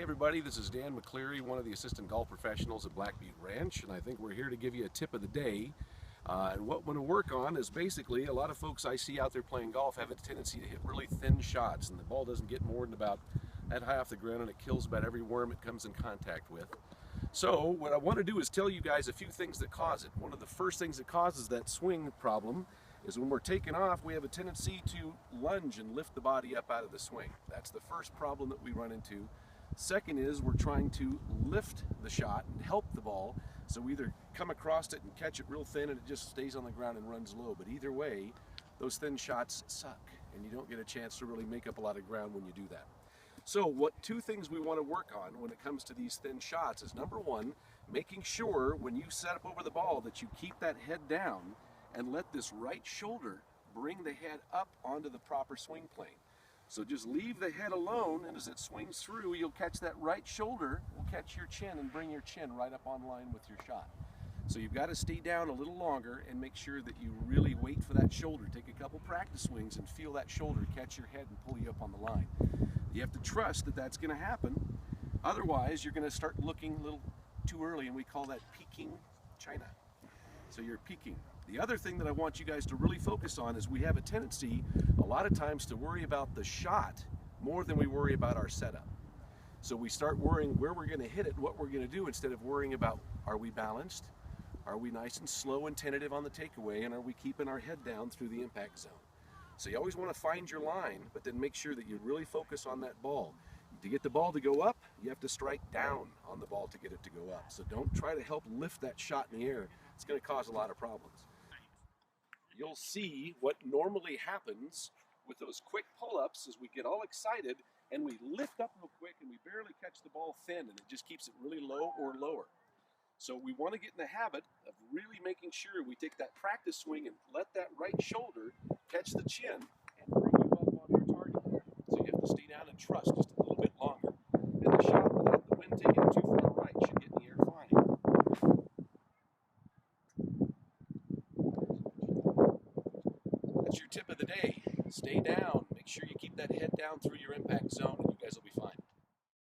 everybody, this is Dan McCleary, one of the assistant golf professionals at Butte Ranch, and I think we're here to give you a tip of the day. And what we're going to work on is basically a lot of folks I see out there playing golf have a tendency to hit really thin shots, and the ball doesn't get more than about that high off the ground, and it kills about every worm it comes in contact with. So what I want to do is tell you guys a few things that cause it. One of the first things that causes that swing problem is when we're taking off, we have a tendency to lunge and lift the body up out of the swing. That's the first problem that we run into. Second is we're trying to lift the shot and help the ball, so we either come across it and catch it real thin and it just stays on the ground and runs low. But either way, those thin shots suck, and you don't get a chance to really make up a lot of ground when you do that. So two things we want to work on when it comes to these thin shots is, number one, making sure when you set up over the ball that you keep that head down and let this right shoulder bring the head up onto the proper swing plane. So just leave the head alone, and as it swings through, you'll catch that right shoulder, will catch your chin and bring your chin right up on line with your shot. So you've got to stay down a little longer and make sure that you really wait for that shoulder. Take a couple practice swings and feel that shoulder catch your head and pull you up on the line. You have to trust that that's going to happen. Otherwise, you're going to start looking a little too early, and we call that peaking China. So you're peaking. The other thing that I want you guys to really focus on is we have a tendency a lot of times to worry about the shot more than we worry about our setup. So we start worrying where we're going to hit it and what we're going to do, instead of worrying about, are we balanced? Are we nice and slow and tentative on the takeaway? And are we keeping our head down through the impact zone? So you always want to find your line, but then make sure that you really focus on that ball. To get the ball to go up, you have to strike down on the ball to get it to go up. So don't try to help lift that shot in the air. It's going to cause a lot of problems. You'll see what normally happens with those quick pull-ups is we get all excited and we lift up real quick and we barely catch the ball thin, and it just keeps it really low or lower. So we want to get in the habit of really making sure we take that practice swing and let that right shoulder catch the chin and bring you up on your target. So you have to stay down and trust just a little bit longer. And the shot, without the wind taking it too far right, should get in the air fine. That's your tip of the day. Stay down. Make sure you keep that head down through your impact zone, and you guys will be fine.